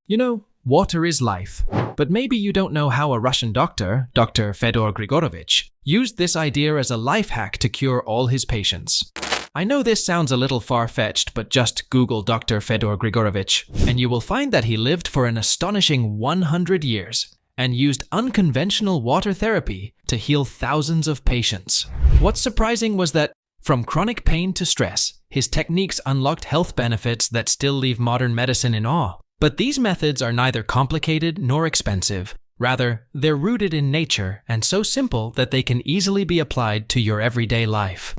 You know, water is life. But maybe you don't know how a Russian doctor, Dr. Fedor Grigorovich, used this idea as a life hack to cure all his patients. I know this sounds a little far-fetched, but just Google Dr. Fedor Grigorovich, and you will find that he lived for an astonishing 100 years and used unconventional water therapy to heal thousands of patients. What's surprising was that, from chronic pain to stress, his techniques unlocked health benefits that still leave modern medicine in awe. But these methods are neither complicated nor expensive. Rather, they're rooted in nature and so simple that they can easily be applied to your everyday life.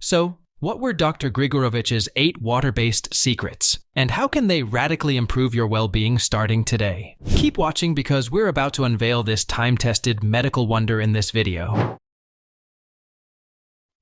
So, what were Dr. Grigorovich's 8 water-based secrets, and how can they radically improve your well-being starting today? Keep watching because we're about to unveil this time-tested medical wonder in this video.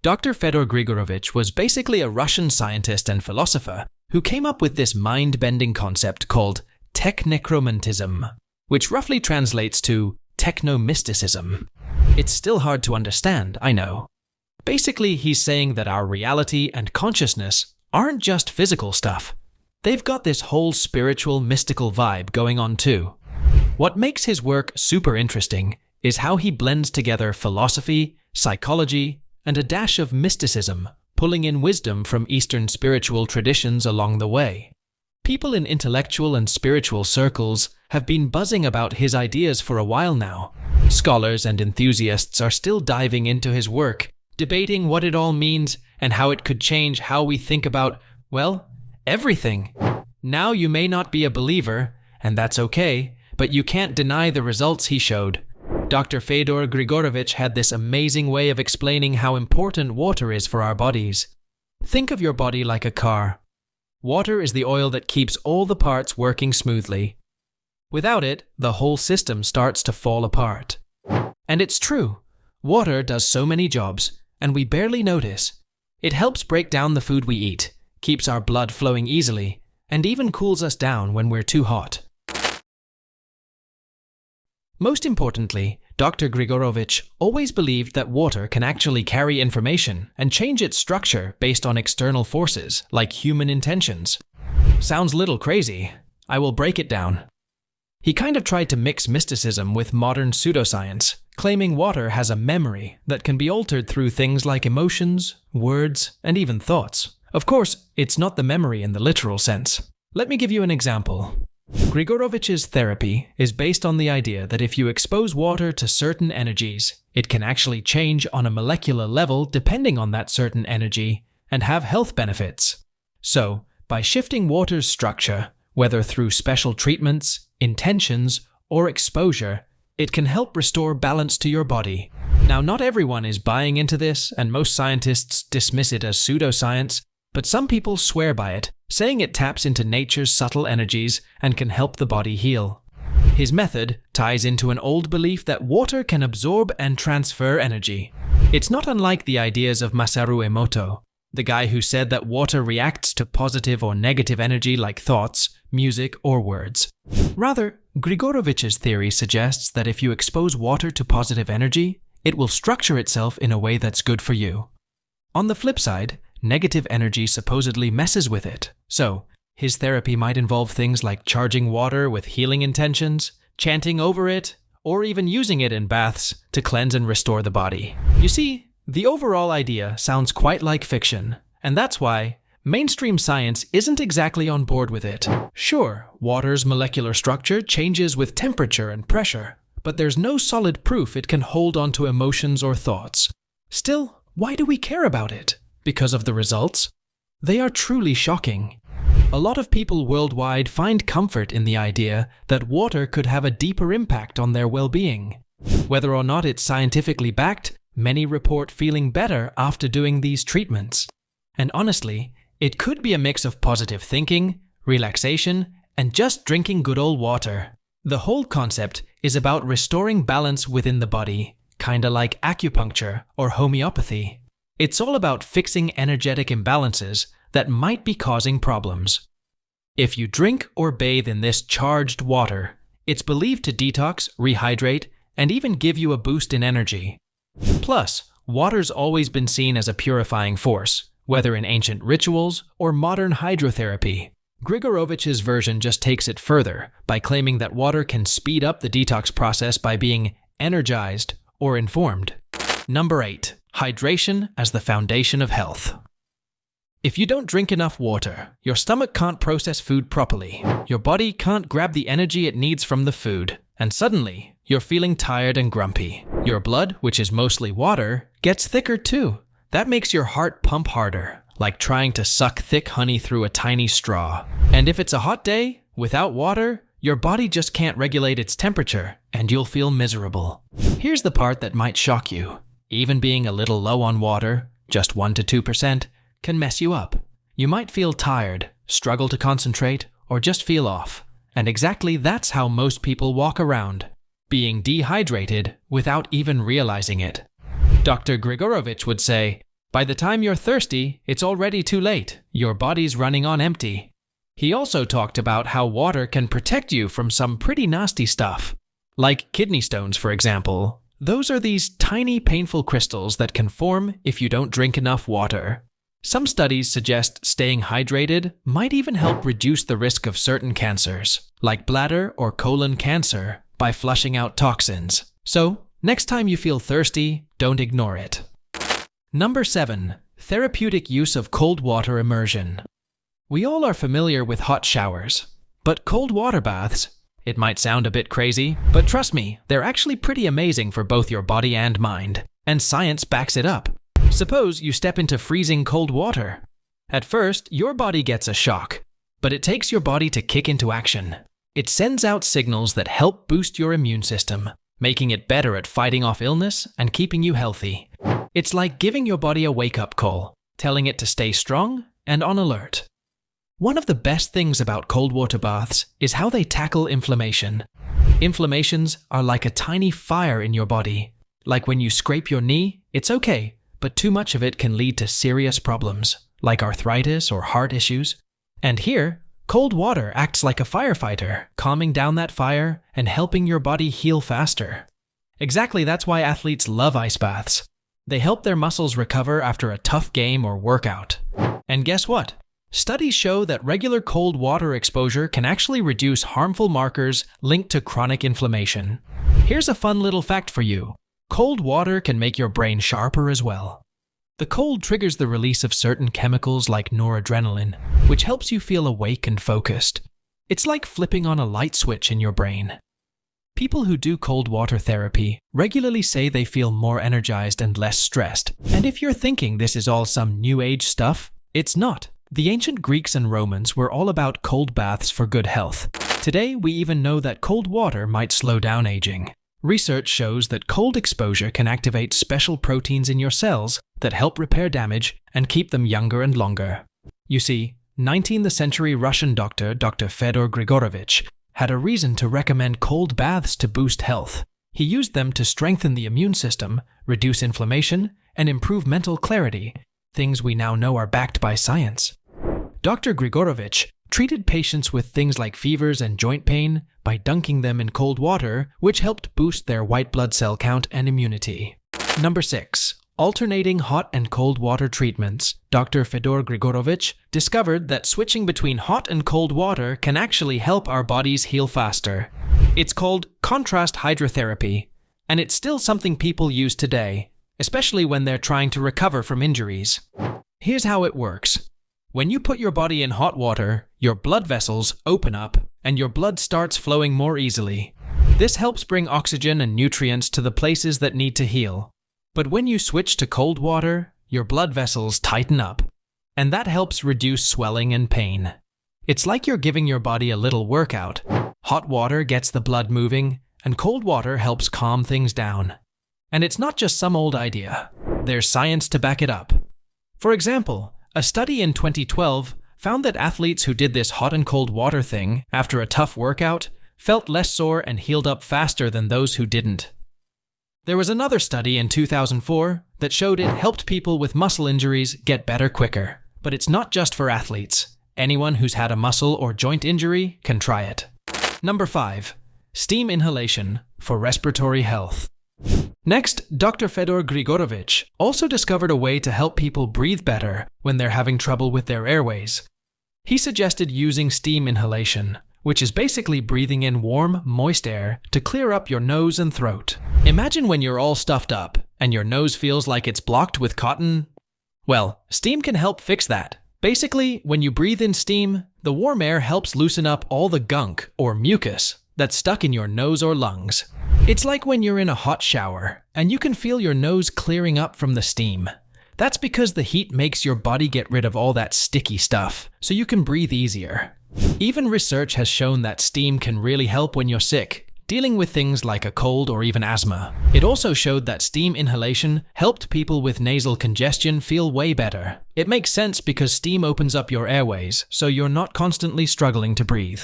Dr. Fedor Grigorovich was basically a Russian scientist and philosopher who came up with this mind-bending concept called technecromantism, which roughly translates to techno-mysticism. It's still hard to understand, I know. Basically, he's saying that our reality and consciousness aren't just physical stuff. They've got this whole spiritual, mystical vibe going on too. What makes his work super interesting is how he blends together philosophy, psychology, and a dash of mysticism, pulling in wisdom from Eastern spiritual traditions along the way. People in intellectual and spiritual circles have been buzzing about his ideas for a while now. Scholars and enthusiasts are still diving into his work, debating what it all means and how it could change how we think about, well, everything. Now you may not be a believer, and that's okay, but you can't deny the results he showed. Dr. Fedor Grigorovich had this amazing way of explaining how important water is for our bodies. Think of your body like a car. Water is the oil that keeps all the parts working smoothly. Without it, the whole system starts to fall apart. And it's true. Water does so many jobs, and we barely notice. It helps break down the food we eat, keeps our blood flowing easily, and even cools us down when we're too hot. Most importantly, Dr. Grigorovich always believed that water can actually carry information and change its structure based on external forces, like human intentions. Sounds a little crazy. I will break it down. He kind of tried to mix mysticism with modern pseudoscience, claiming water has a memory that can be altered through things like emotions, words, and even thoughts. Of course, it's not the memory in the literal sense. Let me give you an example. Grigorovich's therapy is based on the idea that if you expose water to certain energies, it can actually change on a molecular level depending on that certain energy and have health benefits. So, by shifting water's structure, whether through special treatments, intentions, or exposure, it can help restore balance to your body. Now, not everyone is buying into this, and most scientists dismiss it as pseudoscience, but some people swear by it, saying it taps into nature's subtle energies and can help the body heal. His method ties into an old belief that water can absorb and transfer energy. It's not unlike the ideas of Masaru Emoto, the guy who said that water reacts to positive or negative energy like thoughts, music, or words. Rather, Grigorovich's theory suggests that if you expose water to positive energy, it will structure itself in a way that's good for you. On the flip side, negative energy supposedly messes with it. So, his therapy might involve things like charging water with healing intentions, chanting over it, or even using it in baths to cleanse and restore the body. You see, the overall idea sounds quite like fiction, and that's why mainstream science isn't exactly on board with it. Sure, water's molecular structure changes with temperature and pressure, but there's no solid proof it can hold onto emotions or thoughts. Still, why do we care about it? Because of the results? They are truly shocking. A lot of people worldwide find comfort in the idea that water could have a deeper impact on their well-being. Whether or not it's scientifically backed, many report feeling better after doing these treatments. And honestly, it could be a mix of positive thinking, relaxation, and just drinking good old water. The whole concept is about restoring balance within the body, kinda like acupuncture or homeopathy. It's all about fixing energetic imbalances that might be causing problems. If you drink or bathe in this charged water, it's believed to detox, rehydrate, and even give you a boost in energy. Plus, water's always been seen as a purifying force, whether in ancient rituals or modern hydrotherapy. Grigorovich's version just takes it further by claiming that water can speed up the detox process by being energized or informed. Number 8. Hydration as the foundation of health. If you don't drink enough water, your stomach can't process food properly. Your body can't grab the energy it needs from the food, and suddenly, you're feeling tired and grumpy. Your blood, which is mostly water, gets thicker too. That makes your heart pump harder, like trying to suck thick honey through a tiny straw. And if it's a hot day, without water, your body just can't regulate its temperature, and you'll feel miserable. Here's the part that might shock you. Even being a little low on water, just 1 to 2%, can mess you up. You might feel tired, struggle to concentrate, or just feel off. And exactly that's how most people walk around, being dehydrated without even realizing it. Dr. Grigorovich would say, by the time you're thirsty, it's already too late. Your body's running on empty. He also talked about how water can protect you from some pretty nasty stuff. Like kidney stones, for example. Those are these tiny, painful crystals that can form if you don't drink enough water. Some studies suggest staying hydrated might even help reduce the risk of certain cancers, like bladder or colon cancer, by flushing out toxins. So, next time you feel thirsty, don't ignore it. Number 7. Therapeutic use of cold water immersion. We all are familiar with hot showers, but cold water baths, it might sound a bit crazy, but trust me, they're actually pretty amazing for both your body and mind, and science backs it up. Suppose you step into freezing cold water. At first, your body gets a shock, but it takes your body to kick into action. It sends out signals that help boost your immune system, making it better at fighting off illness and keeping you healthy. It's like giving your body a wake-up call, telling it to stay strong and on alert. One of the best things about cold water baths is how they tackle inflammation. Inflammations are like a tiny fire in your body. Like when you scrape your knee, it's okay, but too much of it can lead to serious problems, like arthritis or heart issues. And here, cold water acts like a firefighter, calming down that fire and helping your body heal faster. Exactly, that's why athletes love ice baths. They help their muscles recover after a tough game or workout. And guess what? Studies show that regular cold water exposure can actually reduce harmful markers linked to chronic inflammation. Here's a fun little fact for you. Cold water can make your brain sharper as well. The cold triggers the release of certain chemicals like noradrenaline, which helps you feel awake and focused. It's like flipping on a light switch in your brain. People who do cold water therapy regularly say they feel more energized and less stressed. And if you're thinking this is all some new age stuff, it's not. The ancient Greeks and Romans were all about cold baths for good health. Today, we even know that cold water might slow down aging. Research shows that cold exposure can activate special proteins in your cells that help repair damage and keep them younger and longer. You see, 19th century Russian doctor Dr Fedor Grigorovitch had a reason to recommend cold baths to boost health. He used them to strengthen the immune system, reduce inflammation, and improve mental clarity, things we now know are backed by science. Dr. Grigorovich treated patients with things like fevers and joint pain by dunking them in cold water, which helped boost their white blood cell count and immunity. Number 6. Alternating hot and cold water treatments. Dr. Fedor Grigorovich discovered that switching between hot and cold water can actually help our bodies heal faster. It's called contrast hydrotherapy, and it's still something people use today, especially when they're trying to recover from injuries. Here's how it works. When you put your body in hot water, your blood vessels open up and your blood starts flowing more easily. This helps bring oxygen and nutrients to the places that need to heal. But when you switch to cold water, your blood vessels tighten up, and that helps reduce swelling and pain. It's like you're giving your body a little workout. Hot water gets the blood moving, and cold water helps calm things down. And it's not just some old idea. There's science to back it up. For example, a study in 2012 found that athletes who did this hot and cold water thing after a tough workout felt less sore and healed up faster than those who didn't. There was another study in 2004 that showed it helped people with muscle injuries get better quicker. But it's not just for athletes. Anyone who's had a muscle or joint injury can try it. Number 5. Steam inhalation for respiratory health. Next, Dr. Fedor Grigorovich also discovered a way to help people breathe better when they're having trouble with their airways. He suggested using steam inhalation, which is basically breathing in warm, moist air to clear up your nose and throat. Imagine when you're all stuffed up and your nose feels like it's blocked with cotton. Well, steam can help fix that. Basically, when you breathe in steam, the warm air helps loosen up all the gunk or mucus that's stuck in your nose or lungs. It's like when you're in a hot shower and you can feel your nose clearing up from the steam. That's because the heat makes your body get rid of all that sticky stuff, so you can breathe easier. Even research has shown that steam can really help when you're sick, dealing with things like a cold or even asthma. It also showed that steam inhalation helped people with nasal congestion feel way better. It makes sense because steam opens up your airways, so you're not constantly struggling to breathe.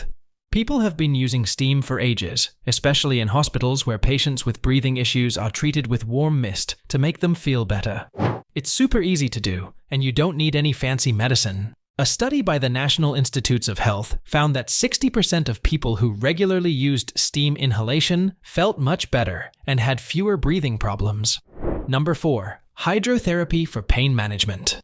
People have been using steam for ages, especially in hospitals where patients with breathing issues are treated with warm mist to make them feel better. It's super easy to do, and you don't need any fancy medicine. A study by the National Institutes of Health found that 60% of people who regularly used steam inhalation felt much better and had fewer breathing problems. Number 4. Hydrotherapy for pain management.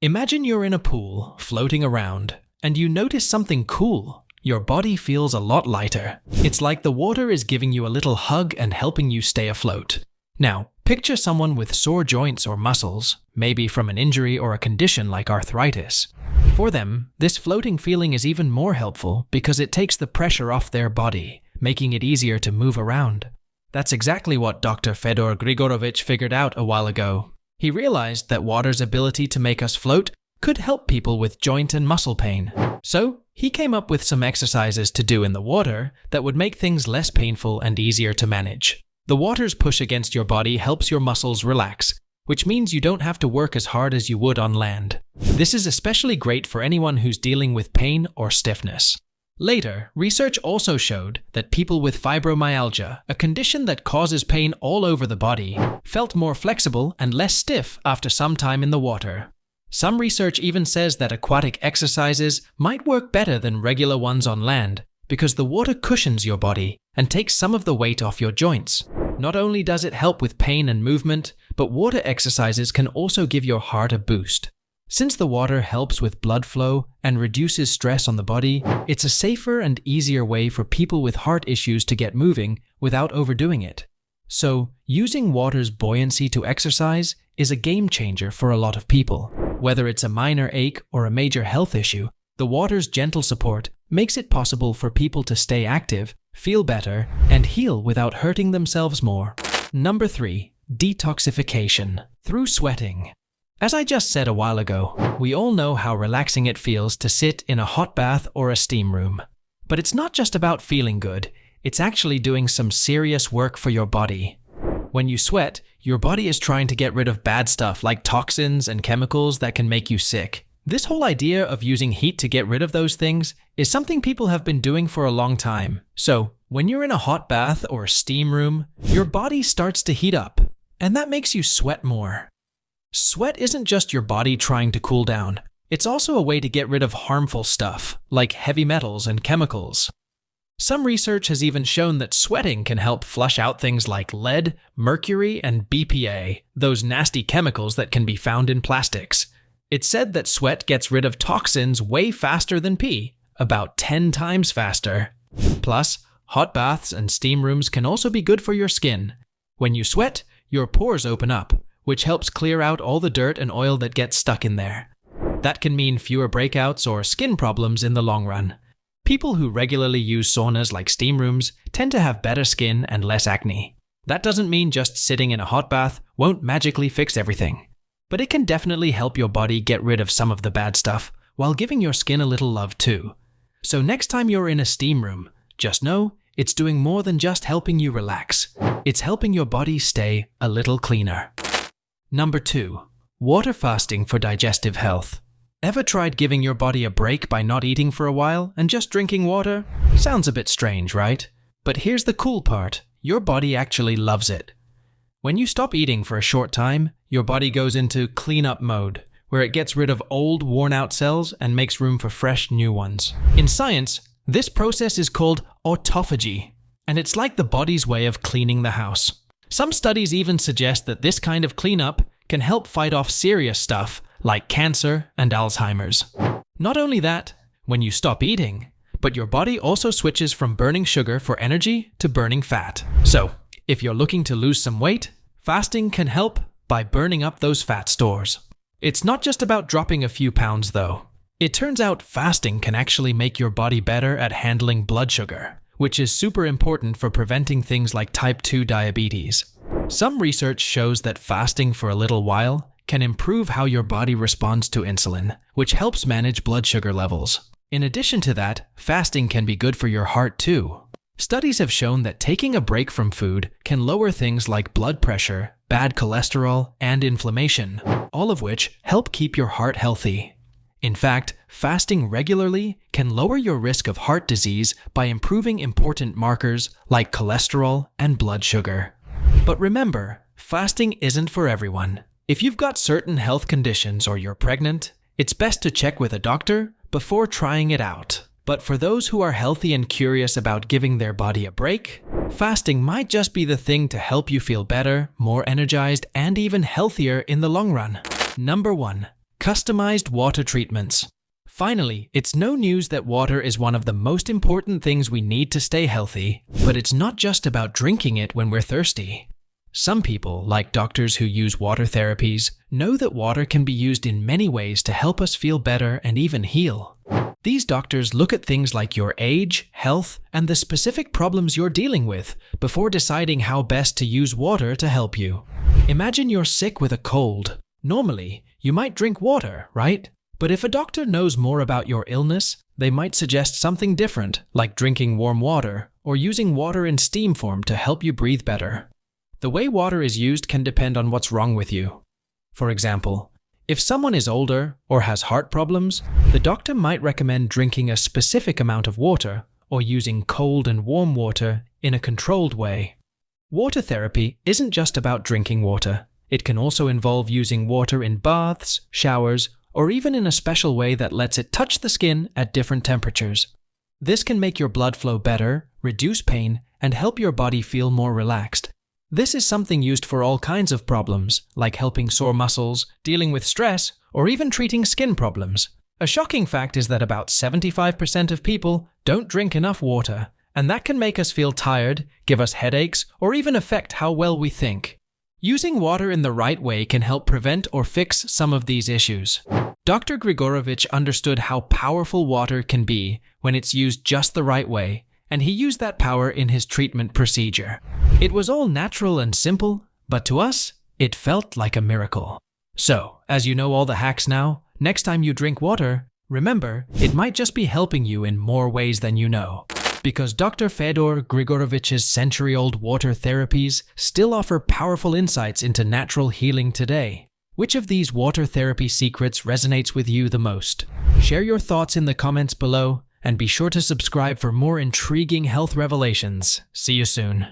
Imagine you're in a pool, floating around, and you notice something cool. Your body feels a lot lighter. It's like the water is giving you a little hug and helping you stay afloat. Now, picture someone with sore joints or muscles, maybe from an injury or a condition like arthritis. For them, this floating feeling is even more helpful because it takes the pressure off their body, making it easier to move around. That's exactly what Dr. Fedor Grigorovich figured out a while ago. He realized that water's ability to make us float could help people with joint and muscle pain. So, he came up with some exercises to do in the water that would make things less painful and easier to manage. The water's push against your body helps your muscles relax, which means you don't have to work as hard as you would on land. This is especially great for anyone who's dealing with pain or stiffness. Later, research also showed that people with fibromyalgia, a condition that causes pain all over the body, felt more flexible and less stiff after some time in the water. Some research even says that aquatic exercises might work better than regular ones on land because the water cushions your body and takes some of the weight off your joints. Not only does it help with pain and movement, but water exercises can also give your heart a boost. Since the water helps with blood flow and reduces stress on the body, it's a safer and easier way for people with heart issues to get moving without overdoing it. So, using water's buoyancy to exercise is a game changer for a lot of people. Whether it's a minor ache or a major health issue, the water's gentle support makes it possible for people to stay active, feel better, and heal without hurting themselves more. Number 3. Detoxification through sweating. As I just said a while ago, we all know how relaxing it feels to sit in a hot bath or a steam room. But it's not just about feeling good, it's actually doing some serious work for your body. When you sweat, your body is trying to get rid of bad stuff like toxins and chemicals that can make you sick. This whole idea of using heat to get rid of those things is something people have been doing for a long time. So, when you're in a hot bath or steam room, your body starts to heat up, and that makes you sweat more. Sweat isn't just your body trying to cool down. It's also a way to get rid of harmful stuff, like heavy metals and chemicals. Some research has even shown that sweating can help flush out things like lead, mercury, and BPA, those nasty chemicals that can be found in plastics. It's said that sweat gets rid of toxins way faster than pee, about 10 times faster. Plus, hot baths and steam rooms can also be good for your skin. When you sweat, your pores open up, which helps clear out all the dirt and oil that gets stuck in there. That can mean fewer breakouts or skin problems in the long run. People who regularly use saunas like steam rooms tend to have better skin and less acne. That doesn't mean just sitting in a hot bath won't magically fix everything. But it can definitely help your body get rid of some of the bad stuff while giving your skin a little love too. So next time you're in a steam room, just know it's doing more than just helping you relax. It's helping your body stay a little cleaner. Number 2. Water fasting for digestive health. Ever tried giving your body a break by not eating for a while and just drinking water? Sounds a bit strange, right? But here's the cool part. Your body actually loves it. When you stop eating for a short time, your body goes into cleanup mode, where it gets rid of old, worn-out cells and makes room for fresh, new ones. In science, this process is called autophagy, and it's like the body's way of cleaning the house. Some studies even suggest that this kind of cleanup can help fight off serious stuff like cancer and Alzheimer's. Not only that, when you stop eating, but your body also switches from burning sugar for energy to burning fat. So, if you're looking to lose some weight, fasting can help by burning up those fat stores. It's not just about dropping a few pounds though. It turns out fasting can actually make your body better at handling blood sugar, which is super important for preventing things like type 2 diabetes. Some research shows that fasting for a little while can improve how your body responds to insulin, which helps manage blood sugar levels. In addition to that, fasting can be good for your heart too. Studies have shown that taking a break from food can lower things like blood pressure, bad cholesterol, and inflammation, all of which help keep your heart healthy. In fact, fasting regularly can lower your risk of heart disease by improving important markers like cholesterol and blood sugar. But remember, fasting isn't for everyone. If you've got certain health conditions or you're pregnant, it's best to check with a doctor before trying it out. But for those who are healthy and curious about giving their body a break, fasting might just be the thing to help you feel better, more energized, and even healthier in the long run. Number 1. Customized water treatments. Finally, it's no news that water is one of the most important things we need to stay healthy, but it's not just about drinking it when we're thirsty. Some people, like doctors who use water therapies, know that water can be used in many ways to help us feel better and even heal. These doctors look at things like your age, health, and the specific problems you're dealing with before deciding how best to use water to help you. Imagine you're sick with a cold. Normally, you might drink water, right? But if a doctor knows more about your illness, they might suggest something different, like drinking warm water or using water in steam form to help you breathe better. The way water is used can depend on what's wrong with you. For example, if someone is older or has heart problems, the doctor might recommend drinking a specific amount of water or using cold and warm water in a controlled way. Water therapy isn't just about drinking water. It can also involve using water in baths, showers, or even in a special way that lets it touch the skin at different temperatures. This can make your blood flow better, reduce pain, and help your body feel more relaxed. This is something used for all kinds of problems, like helping sore muscles, dealing with stress, or even treating skin problems. A shocking fact is that about 75% of people don't drink enough water, and that can make us feel tired, give us headaches, or even affect how well we think. Using water in the right way can help prevent or fix some of these issues. Dr. Grigorovich understood how powerful water can be when it's used just the right way, and he used that power in his treatment procedure. It was all natural and simple, but to us, it felt like a miracle. So, as you know all the hacks now, next time you drink water, remember, it might just be helping you in more ways than you know. Because Dr. Fedor Grigorovich's century-old water therapies still offer powerful insights into natural healing today. Which of these water therapy secrets resonates with you the most? Share your thoughts in the comments below, and be sure to subscribe for more intriguing health revelations. See you soon.